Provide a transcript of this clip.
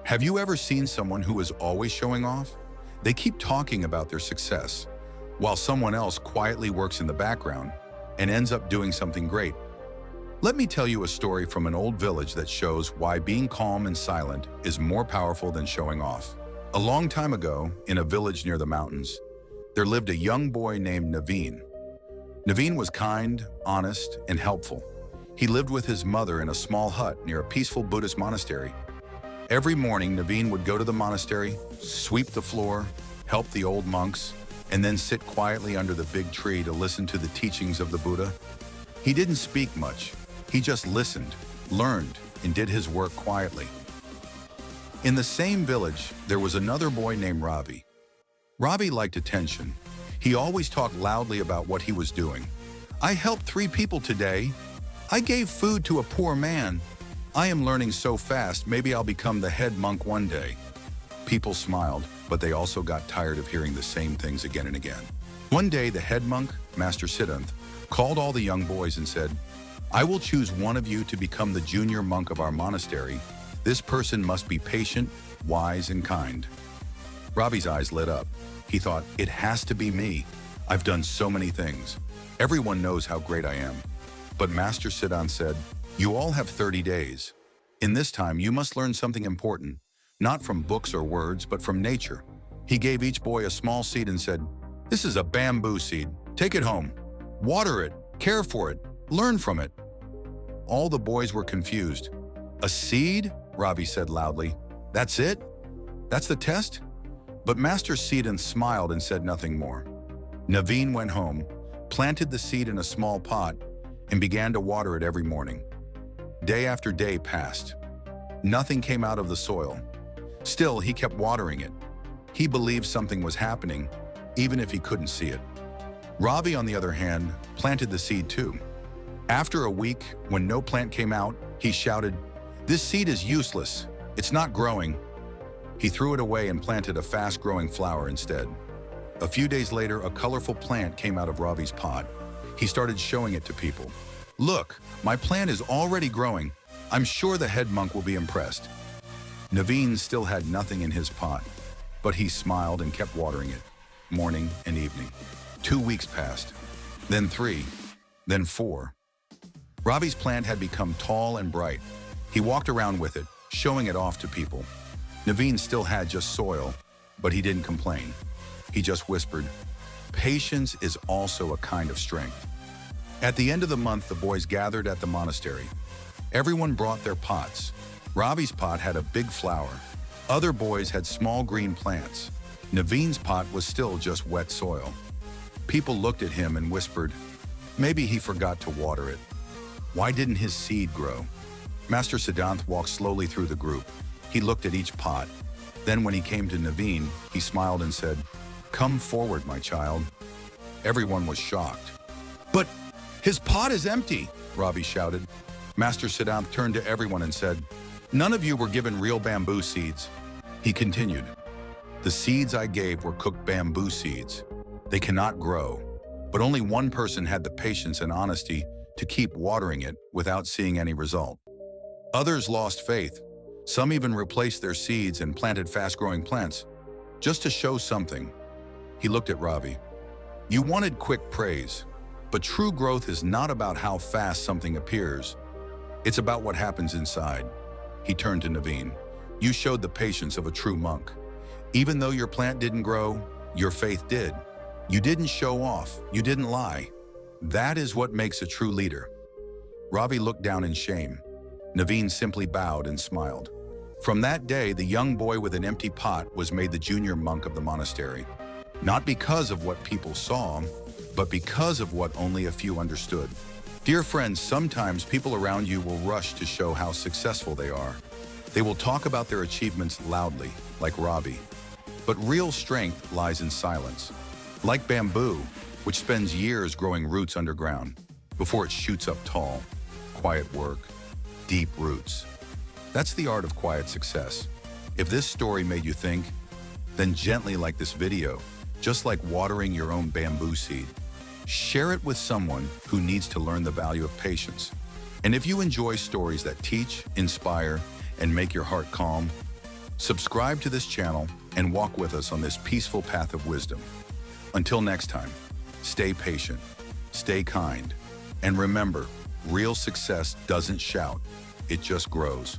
Have you ever seen someone who is always showing off? They keep talking about their success, while someone else quietly works in the background and ends up doing something great. Let me tell you a story from an old village that shows why being calm and silent is more powerful than showing off. A long time ago, in a village near the mountains, there lived a young boy named Naveen. Naveen was kind, honest, and helpful. He lived with his mother in a small hut near a peaceful Buddhist monastery. Every morning, Naveen would go to the monastery, sweep the floor, help the old monks, and then sit quietly under the big tree to listen to the teachings of the Buddha. He didn't speak much. He just listened, learned, and did his work quietly. In the same village, there was another boy named Ravi. Ravi liked attention. He always talked loudly about what he was doing. "I helped 3 people today. I gave food to a poor man. I am learning so fast, maybe I'll become the head monk one day." People smiled, but they also got tired of hearing the same things again and again. One day, the head monk, Master Siddharth, called all the young boys and said, "I will choose one of you to become the junior monk of our monastery. This person must be patient, wise, and kind." Ravi's eyes lit up. He thought, "It has to be me. I've done so many things. Everyone knows how great I am." But Master Siddharth said, "You all have 30 days. In this time, you must learn something important, not from books or words, but from nature." He gave each boy a small seed and said, "This is a bamboo seed. Take it home. Water it, care for it, learn from it." All the boys were confused. "A seed?" Ravi said loudly. "That's it? That's the test?" But Master Siddharth smiled and said nothing more. Naveen went home, planted the seed in a small pot, and began to water it every morning. Day after day passed. Nothing came out of the soil. Still, he kept watering it. He believed something was happening, even if he couldn't see it. Ravi, on the other hand, planted the seed too. After a week, when no plant came out, he shouted, "This seed is useless. It's not growing." He threw it away and planted a fast-growing flower instead. A few days later, a colorful plant came out of Ravi's pot. He started showing it to people. "Look, my plant is already growing. I'm sure the head monk will be impressed." Naveen still had nothing in his pot, but he smiled and kept watering it, morning and evening. 2 weeks passed, then 3, then 4. Ravi's plant had become tall and bright. He walked around with it, showing it off to people. Naveen still had just soil, but he didn't complain. He just whispered, "Patience is also a kind of strength." At the end of the month, the boys gathered at the monastery. Everyone brought their pots. Ravi's pot had a big flower. Other boys had small green plants. Naveen's pot was still just wet soil. People looked at him and whispered, "Maybe he forgot to water it. Why didn't his seed grow?" Master Siddharth walked slowly through the group. He looked at each pot. Then when he came to Naveen, he smiled and said, "Come forward, my child." Everyone was shocked. "But his pot is empty," Ravi shouted. Master Siddharth turned to everyone and said, "None of you were given real bamboo seeds." He continued, "The seeds I gave were cooked bamboo seeds. They cannot grow, but only one person had the patience and honesty to keep watering it without seeing any result. Others lost faith. Some even replaced their seeds and planted fast-growing plants, just to show something." He looked at Ravi. "You wanted quick praise, but true growth is not about how fast something appears. It's about what happens inside." He turned to Naveen. "You showed the patience of a true monk. Even though your plant didn't grow, your faith did. You didn't show off. You didn't lie. That is what makes a true leader." Ravi looked down in shame. Naveen simply bowed and smiled. From that day, the young boy with an empty pot was made the junior monk of the monastery. Not because of what people saw, but because of what only a few understood. Dear friends, sometimes people around you will rush to show how successful they are. They will talk about their achievements loudly, like Ravi. But real strength lies in silence. Like bamboo, which spends years growing roots underground before it shoots up tall. Quiet work, deep roots. That's the art of quiet success. If this story made you think, then gently, like this video, just like watering your own bamboo seed, share it with someone who needs to learn the value of patience. And if you enjoy stories that teach, inspire, and make your heart calm, Subscribe to this channel and walk with us on this peaceful path of wisdom. Until next time, stay patient, stay kind, and remember, real success doesn't shout, it just grows.